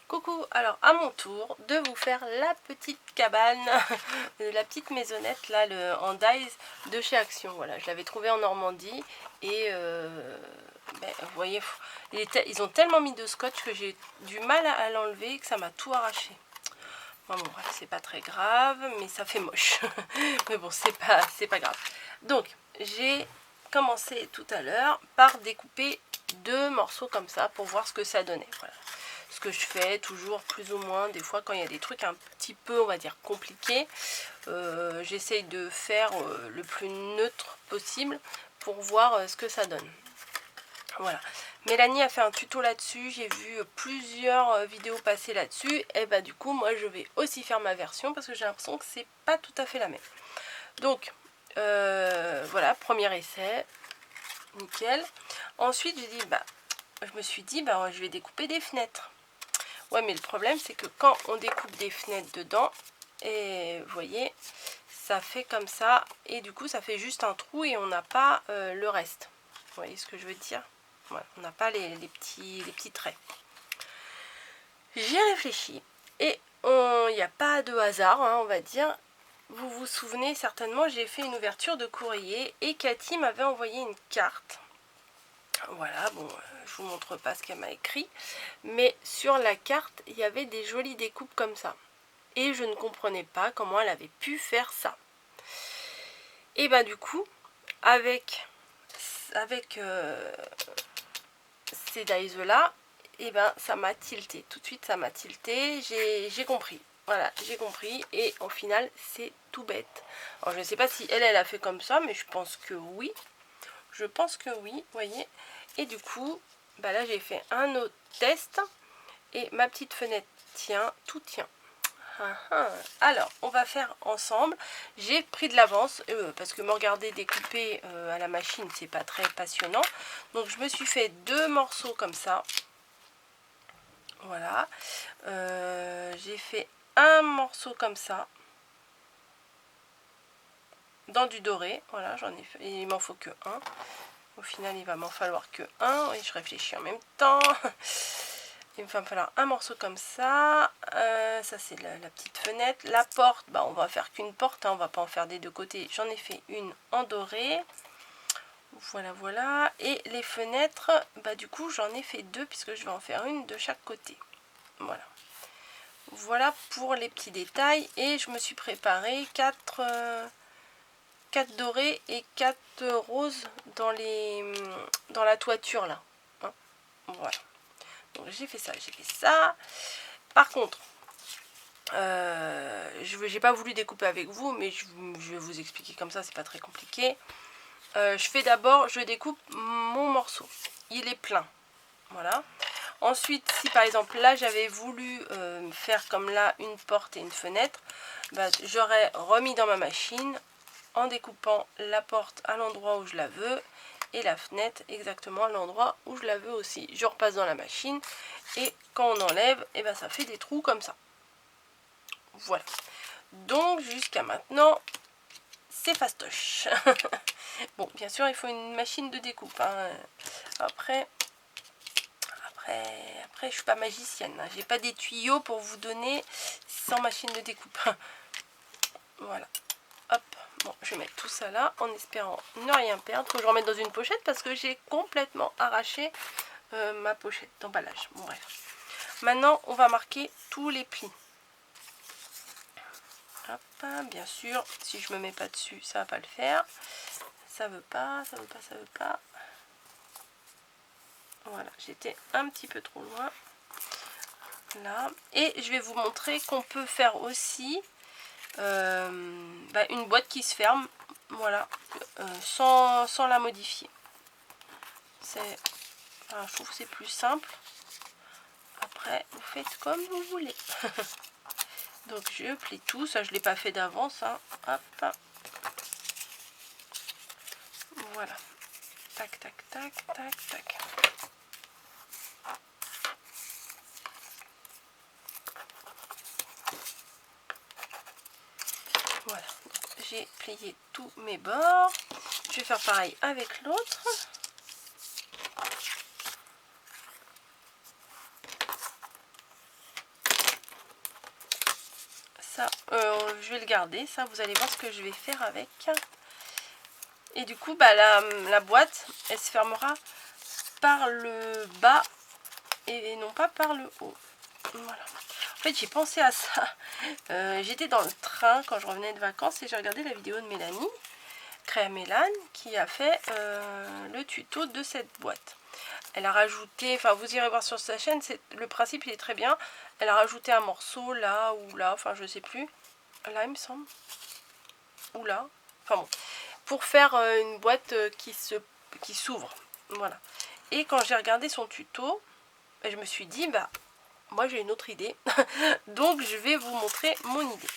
Coucou, alors à mon tour de vous faire la petite cabane, la petite maisonnette là en dies de chez Action. Voilà, je l'avais trouvé en Normandie et vous voyez, ils ont tellement mis de scotch que j'ai du mal à l'enlever, que ça m'a tout arraché. Bon, bref, c'est pas très grave, mais ça fait moche. Mais bon, c'est pas grave. Donc, j'ai commencé tout à l'heure par découper 2 morceaux comme ça pour voir ce que ça donnait. Voilà. Ce que je fais toujours plus ou moins, des fois quand il y a des trucs un petit peu, on va dire, compliqués, j'essaye de faire le plus neutre possible pour voir ce que ça donne. Voilà, Mélanie a fait un tuto là-dessus, j'ai vu plusieurs vidéos passer là-dessus, et bah du coup moi je vais aussi faire ma version parce que j'ai l'impression que c'est pas tout à fait la même. Donc voilà, premier essai, nickel. Ensuite je me suis dit je vais découper des fenêtres. Ouais, mais le problème c'est que quand on découpe des fenêtres dedans, et vous voyez, ça fait comme ça, et du coup ça fait juste un trou et on n'a pas le reste. Vous voyez ce que je veux dire? Voilà, on n'a pas les petits traits. J'y ai réfléchi et il n'y a pas de hasard, hein, on va dire. Vous vous souvenez certainement, j'ai fait une ouverture de courrier et Cathy m'avait envoyé une carte. Voilà, bon, je vous montre pas ce qu'elle m'a écrit, mais sur la carte, il y avait des jolies découpes comme ça. Et je ne comprenais pas comment elle avait pu faire ça. Et ben du coup, avec ces dies là, et ben ça m'a tilté. Tout de suite ça m'a tilté, j'ai compris. Voilà, j'ai compris et au final c'est tout bête. Alors je ne sais pas si elle a fait comme ça, mais je pense que oui. Je pense que oui, vous voyez. Et du coup, là j'ai fait un autre test et ma petite fenêtre tient, tout tient. Alors, on va faire ensemble. J'ai pris de l'avance parce que me regarder découper à la machine, c'est pas très passionnant. Donc, je me suis fait 2 morceaux comme ça. Voilà. J'ai fait un morceau comme ça dans du doré. Voilà, j'en ai fait. Il m'en faut que un. Au final, il va m'en falloir que un. Et je réfléchis en même temps. Il va me falloir un morceau comme ça. Ça c'est la petite fenêtre. La porte, on va faire qu'une porte, hein, on va pas en faire des deux côtés. J'en ai fait une en doré. Voilà, voilà. Et les fenêtres, du coup j'en ai fait 2 puisque je vais en faire une de chaque côté. Voilà. Voilà pour les petits détails. Et je me suis préparé 4 dorés et 4 roses dans la toiture là. Hein, voilà. Donc j'ai fait ça. Par contre, j'ai pas voulu découper avec vous, mais je vais vous expliquer comme ça, c'est pas très compliqué. Je découpe mon morceau. Il est plein. Voilà. Ensuite, si par exemple là j'avais voulu faire comme là une porte et une fenêtre, j'aurais remis dans ma machine en découpant la porte à l'endroit où je la veux et la fenêtre exactement à l'endroit où je la veux aussi. Je repasse dans la machine et quand on enlève, ça fait des trous comme ça. Voilà. Donc jusqu'à maintenant, c'est fastoche. Bon, bien sûr, il faut une machine de découpe. Hein. Après, je suis pas magicienne. Hein. J'ai pas des tuyaux pour vous donner sans machine de découpe. Voilà. Hop. Bon, je vais mettre tout ça là en espérant ne rien perdre. Faut que je remette dans une pochette parce que j'ai complètement arraché ma pochette d'emballage. Bon, bref. Maintenant, on va marquer tous les plis. Hop, bien sûr, si je me mets pas dessus, ça va pas le faire. Ça veut pas. Voilà, j'étais un petit peu trop loin. Là. Et je vais vous montrer qu'on peut faire aussi une boîte qui se ferme. Voilà, sans la modifier. Je trouve que c'est plus simple. Après, vous faites comme vous voulez. Donc je plie tout, ça je l'ai pas fait d'avance. Hein. Hop. Voilà. Tac, tac, tac, tac, tac. Voilà. J'ai plié tous mes bords. Je vais faire pareil avec l'autre. ça, je vais le garder. Ça, vous allez voir ce que je vais faire avec. Et du coup, bah, la boîte, elle se fermera par le bas et non pas par le haut. Voilà. En fait, j'ai pensé à ça. J'étais dans le train quand je revenais de vacances et j'ai regardé la vidéo de Mélanie, Créa Mélane, qui a fait le tuto de cette boîte. Elle a rajouté, enfin vous irez voir sur sa chaîne, le principe il est très bien. Elle a rajouté un morceau là ou là, enfin je sais plus. Là il me semble. Ou là. Enfin bon. Pour faire une boîte qui s'ouvre. Voilà. Et quand j'ai regardé son tuto, je me suis dit, bah moi j'ai une autre idée. Donc je vais vous montrer mon idée.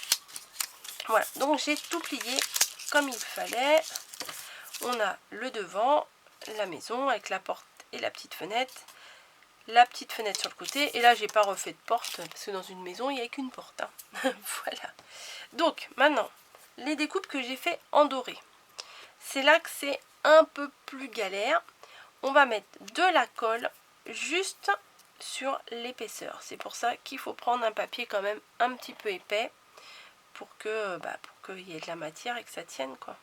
Voilà. Donc j'ai tout plié comme il fallait. On a le devant, la maison avec la porte et la petite fenêtre sur le côté, et là j'ai pas refait de porte parce que dans une maison il n'y a qu'une porte, hein. Voilà. Donc maintenant les découpes que j'ai fait en doré, c'est là que c'est un peu plus galère. On va mettre de la colle juste sur l'épaisseur. C'est pour ça qu'il faut prendre un papier quand même un petit peu épais pour que pour qu'il y ait de la matière et que ça tienne, quoi.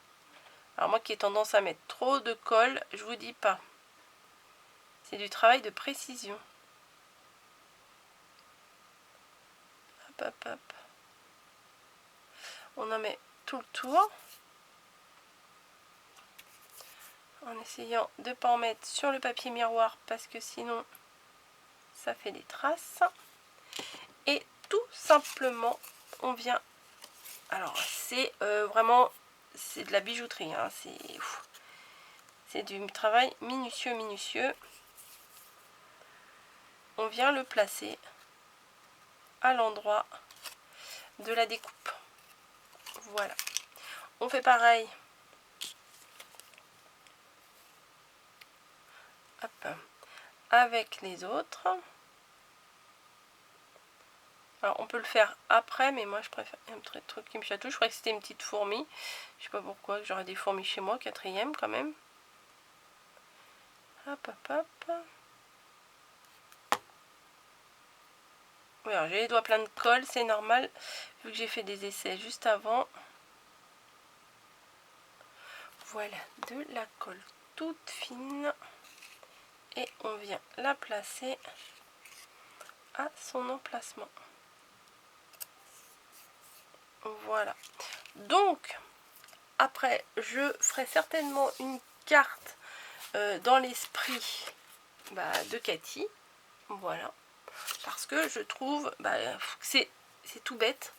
Alors moi qui ai tendance à mettre trop de colle, je vous dis pas. C'est du travail de précision. Hop, hop, hop. On en met tout le tour. En essayant de ne pas en mettre sur le papier miroir parce que sinon ça fait des traces. Et tout simplement, on vient... Alors c'est vraiment... C'est de la bijouterie, hein. C'est du travail minutieux, minutieux. On vient le placer à l'endroit de la découpe. Voilà. On fait pareil. Hop. Avec les autres. Alors on peut le faire après, mais moi je préfère un petit truc qui me chatouille. Je croyais que c'était une petite fourmi. Je sais pas pourquoi, j'aurais des fourmis chez moi, 4e quand même. Hop, hop, hop. Oui, alors j'ai les doigts pleins de colle, c'est normal, vu que j'ai fait des essais juste avant. Voilà, de la colle toute fine. Et on vient la placer à son emplacement. Voilà. Donc, après, je ferai certainement une carte dans l'esprit de Cathy. Voilà. Parce que je trouve que c'est tout bête.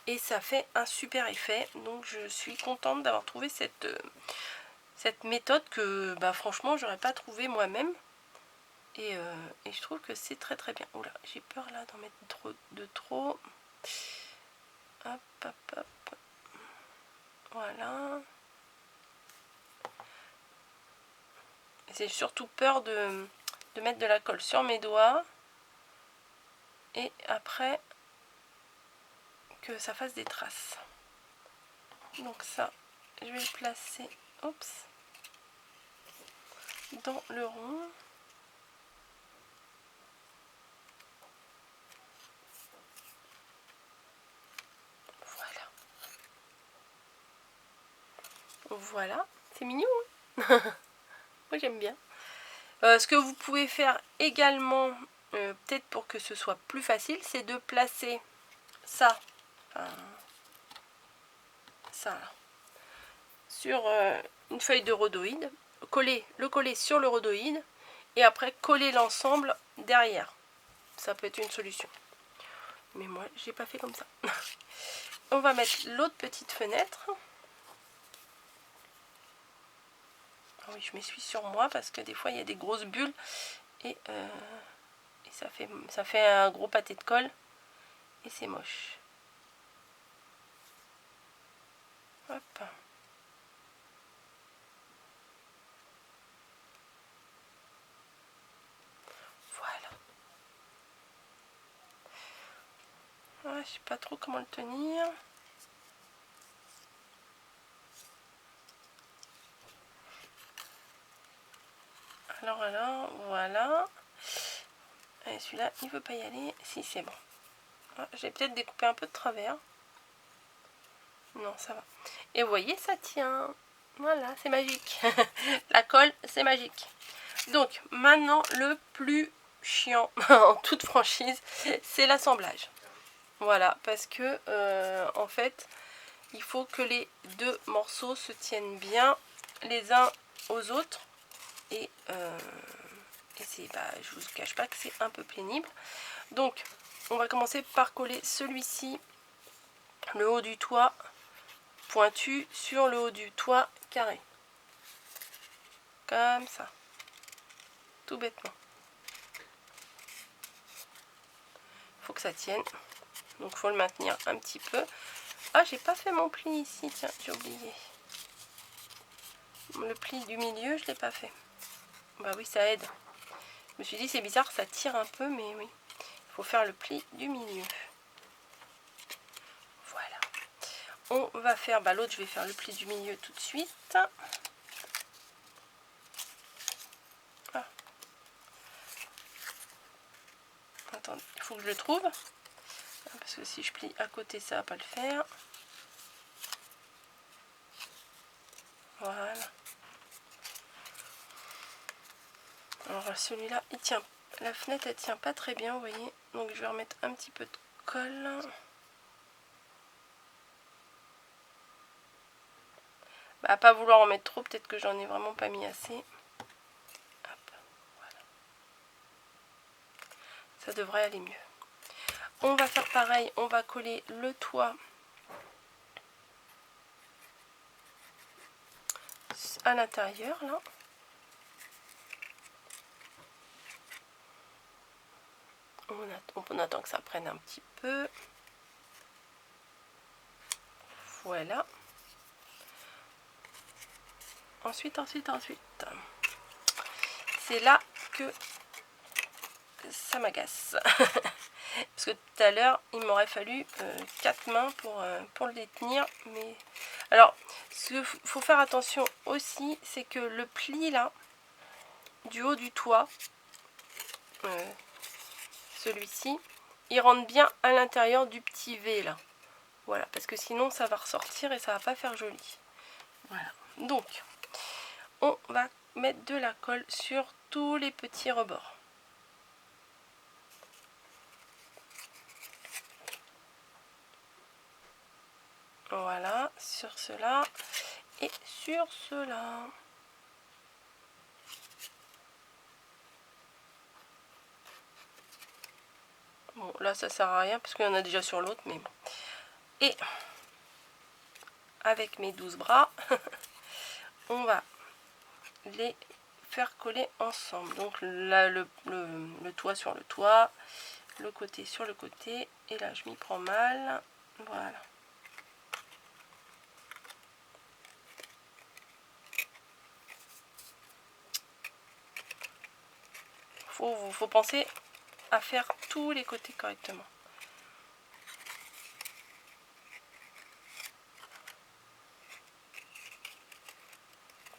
Et ça fait un super effet. Donc, je suis contente d'avoir trouvé cette méthode que franchement, j'aurais pas trouvé moi-même. Et je trouve que c'est très très bien. Oula, j'ai peur là d'en mettre trop. Hop, hop, hop. Voilà. J'ai surtout peur de mettre de la colle sur mes doigts. Et après, que ça fasse des traces. Donc ça, je vais le placer, dans le rond. Voilà, c'est mignon, hein. Moi j'aime bien. Ce que vous pouvez faire également, peut-être pour que ce soit plus facile, c'est de placer ça, ça là, sur une feuille de rhodoïde, le coller sur le rhodoïde et après coller l'ensemble derrière. Ça peut être une solution. Mais moi j'ai pas fait comme ça. On va mettre l'autre petite fenêtre. Ah oui, je m'essuie sur moi parce que des fois il y a des grosses bulles et ça fait un gros pâté de colle et c'est moche. Hop. Voilà. Ah, je sais pas trop comment le tenir. Alors, voilà. Et celui-là, il veut pas y aller. Si, c'est bon. Ah, j'ai peut-être découpé un peu de travers. Non, ça va. Et vous voyez, ça tient. Voilà, c'est magique. La colle, c'est magique. Donc, maintenant, le plus chiant, en toute franchise, c'est l'assemblage. Voilà, parce que, en fait, il faut que les deux morceaux se tiennent bien les uns aux autres. Et c'est, je vous cache pas que c'est un peu pénible. Donc, on va commencer par coller celui-ci, le haut du toit pointu sur le haut du toit carré. Comme ça. Tout bêtement. Il faut que ça tienne. Donc, il faut le maintenir un petit peu. Ah, j'ai pas fait mon pli ici. Tiens, j'ai oublié. Le pli du milieu, je l'ai pas fait. Bah oui, ça aide. Je me suis dit, c'est bizarre, ça tire un peu, mais oui. Il faut faire le pli du milieu. Voilà. On va faire, l'autre, je vais faire le pli du milieu tout de suite. Ah. Attendez, il faut que je le trouve. Parce que si je plie à côté, ça va pas le faire. Voilà. Alors celui-là, il tient. La fenêtre, elle tient pas très bien, vous voyez. Donc je vais remettre un petit peu de colle. À pas vouloir en mettre trop, peut-être que j'en ai vraiment pas mis assez. Hop, voilà. Ça devrait aller mieux. On va faire pareil, on va coller le toit à l'intérieur là. On attend que ça prenne un petit peu. Voilà. Ensuite. C'est là que ça m'agace. Parce que tout à l'heure, il m'aurait fallu 4 mains pour les tenir. Mais alors, ce qu'il faut faire attention aussi, c'est que le pli là, du haut du toit, celui-ci, il rentre bien à l'intérieur du petit V là. Voilà, parce que sinon ça va ressortir et ça va pas faire joli. Voilà. Donc, on va mettre de la colle sur tous les petits rebords. Voilà, sur cela et sur cela. Bon, là ça sert à rien parce qu'il y en a déjà sur l'autre, mais bon. Et avec mes 12 bras, on va les faire coller ensemble. Donc là, le toit sur le toit, le côté sur le côté, et là je m'y prends mal. Voilà. Faut penser à faire tous les côtés correctement.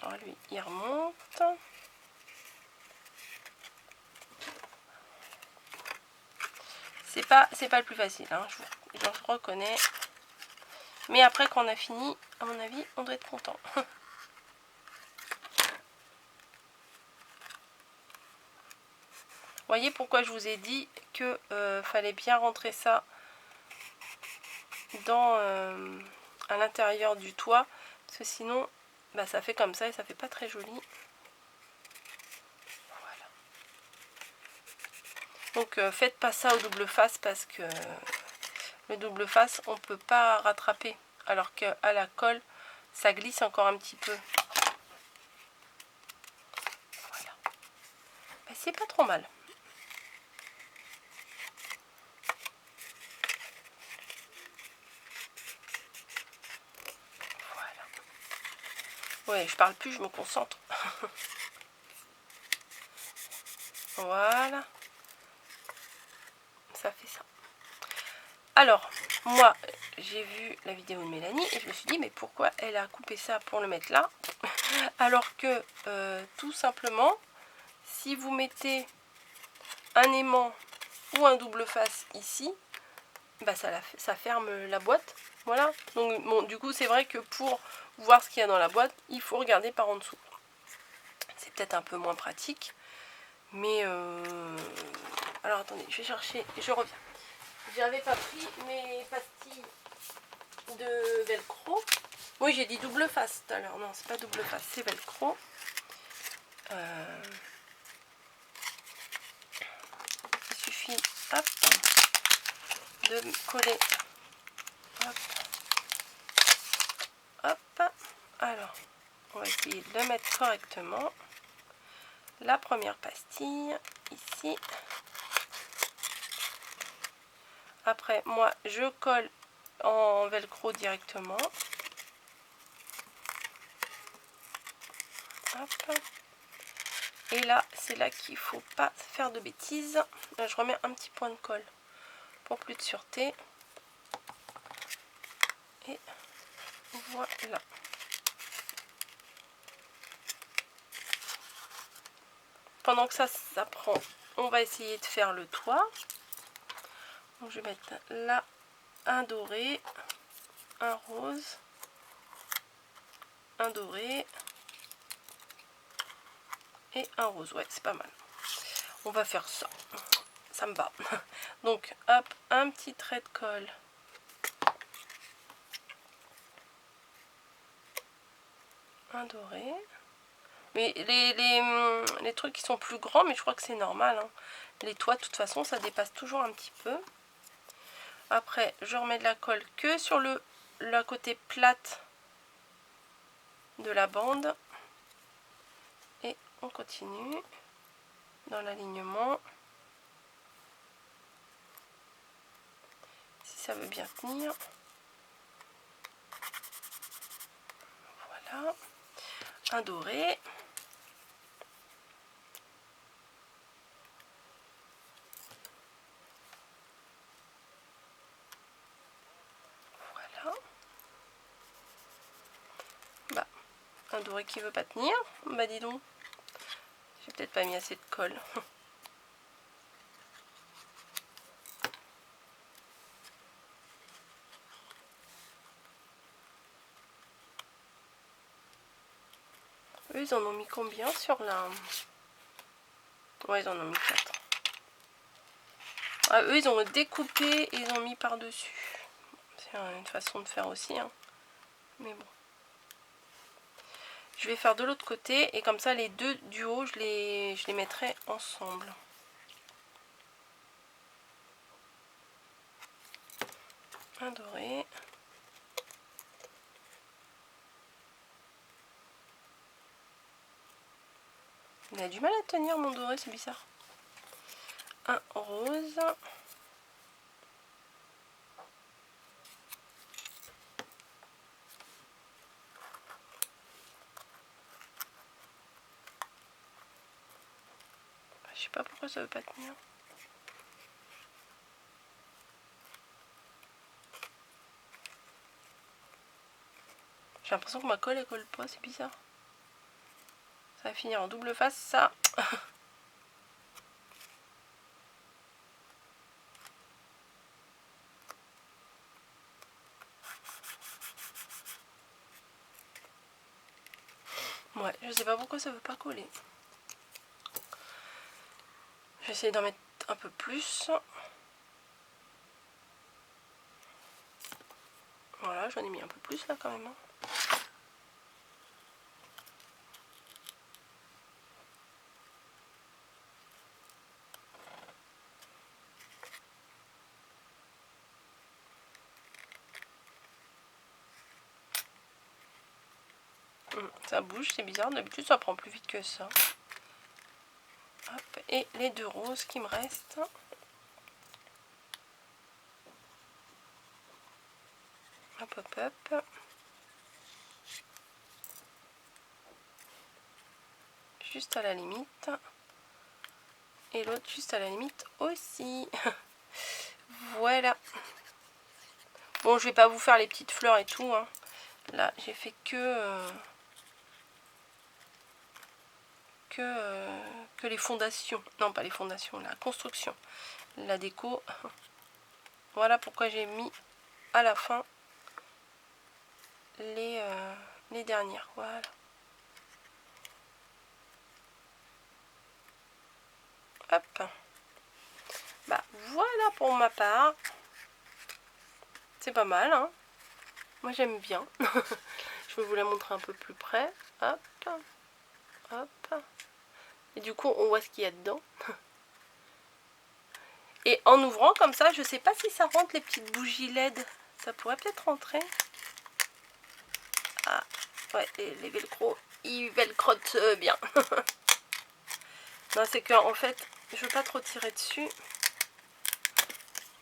Alors lui, il remonte. C'est pas le plus facile, hein, je reconnais. Mais après, quand on a fini, à mon avis, on doit être content. Voyez pourquoi je vous ai dit que fallait bien rentrer ça dans à l'intérieur du toit, parce que sinon ça fait comme ça et ça fait pas très joli. Voilà. Donc faites pas ça au double face, parce que le double face on peut pas rattraper, alors qu'à la colle ça glisse encore un petit peu. Voilà. C'est pas trop mal. Ouais, je parle plus, je me concentre. Voilà. Ça fait ça. Alors, moi, j'ai vu la vidéo de Mélanie et je me suis dit, mais pourquoi elle a coupé ça pour le mettre là? Alors que, tout simplement, si vous mettez un aimant ou un double face ici, bah ça ferme la boîte. Voilà. Donc bon, du coup c'est vrai que pour voir ce qu'il y a dans la boîte, il faut regarder par en dessous. C'est peut-être un peu moins pratique. Mais alors attendez, je vais chercher, je reviens. J'avais pas pris mes pastilles de velcro. Oui, j'ai dit double face tout à l'heure. Non, c'est pas double face, c'est velcro. Il suffit, hop, de coller. Hop, hop. Alors, on va essayer de le mettre correctement. La première pastille, ici. Après, moi, je colle en velcro directement. Hop. Et là, c'est là qu'il ne faut pas faire de bêtises. Là, je remets un petit point de colle pour plus de sûreté. Et voilà. Pendant que ça prend, on va essayer de faire le toit. Donc, je vais mettre là un doré, un rose, un doré et un rose. Ouais, c'est pas mal. On va faire ça. Ça me va. Donc, hop, un petit trait de colle. Un doré. Mais les trucs qui sont plus grands, mais je crois que c'est normal. Hein. Les toits, de toute façon, ça dépasse toujours un petit peu. Après, je remets de la colle que sur la côté plate de la bande. Et on continue dans l'alignement. Si ça veut bien tenir. Voilà. Un doré. Voilà. Bah, un doré qui veut pas tenir. Bah dis donc. J'ai peut-être pas mis assez de colle. Eux, ils en ont mis combien sur la... Ouais, ils en ont mis 4. Ah, eux, ils ont découpé et ils ont mis par-dessus. C'est une façon de faire aussi. Hein. Mais bon. Je vais faire de l'autre côté et comme ça, les deux du haut, je les mettrai ensemble. Un doré. Il a du mal à tenir mon doré, c'est bizarre. Un rose. Je sais pas pourquoi ça veut pas tenir. J'ai l'impression que ma colle elle colle pas, c'est bizarre. Ça va finir en double face, ça. Ouais, je sais pas pourquoi ça veut pas coller. Je vais essayer d'en mettre un peu plus. Voilà, j'en ai mis un peu plus là quand même. Hein. Ça bouge, c'est bizarre. D'habitude, ça prend plus vite que ça. Hop, et les deux roses qui me restent. Hop, hop, hop. Juste à la limite. Et l'autre juste à la limite aussi. Voilà. Bon, je vais pas vous faire les petites fleurs et tout. Hein. Là, j'ai fait que les fondations. Non, pas les fondations, la construction. La déco. Voilà pourquoi j'ai mis à la fin les dernières. Voilà. Hop. Bah voilà pour ma part. C'est pas mal, hein. Moi j'aime bien. Je vais vous la montrer un peu plus près. Hop. Hop. Et du coup on voit ce qu'il y a dedans. Et en ouvrant comme ça, je sais pas si ça rentre les petites bougies LED. Ça pourrait peut-être rentrer. Ah, ouais, les velcro, ils velcrotent bien. Non, c'est que en fait, je veux pas trop tirer dessus.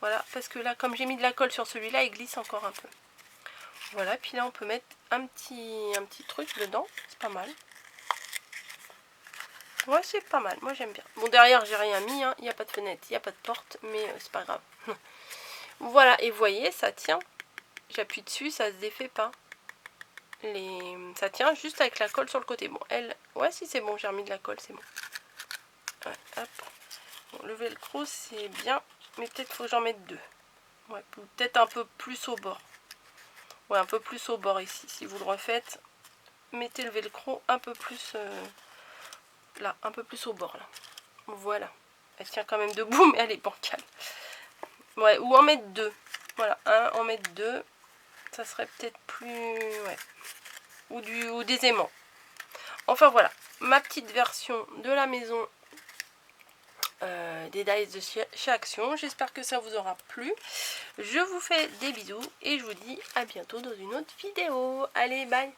Voilà, parce que là, comme j'ai mis de la colle sur celui-là, il glisse encore un peu. Voilà, puis là, on peut mettre un petit truc dedans. C'est pas mal. Ouais, c'est pas mal. Moi, j'aime bien. Bon, derrière, j'ai rien mis. Hein. Il n'y a pas de fenêtre, il n'y a pas de porte, mais c'est pas grave. Voilà, et vous voyez, ça tient. J'appuie dessus, ça se défait pas. Ça tient juste avec la colle sur le côté. Bon, elle... Ouais, si c'est bon, j'ai remis de la colle, c'est bon. Ouais, hop. Bon, le velcro, c'est bien, mais peut-être faut que j'en mette deux. Ouais, peut-être un peu plus au bord. Ouais, un peu plus au bord ici. Si vous le refaites, mettez le velcro un peu plus... là, un peu plus au bord, là. Voilà. Elle tient quand même debout, mais elle est bancale. Ouais, ou en mettre deux. Voilà, en mettre deux. Ça serait peut-être plus... Ouais. Ou des aimants. Enfin voilà, ma petite version de la maison des dies de chez Action. J'espère que ça vous aura plu. Je vous fais des bisous et je vous dis à bientôt dans une autre vidéo. Allez, bye!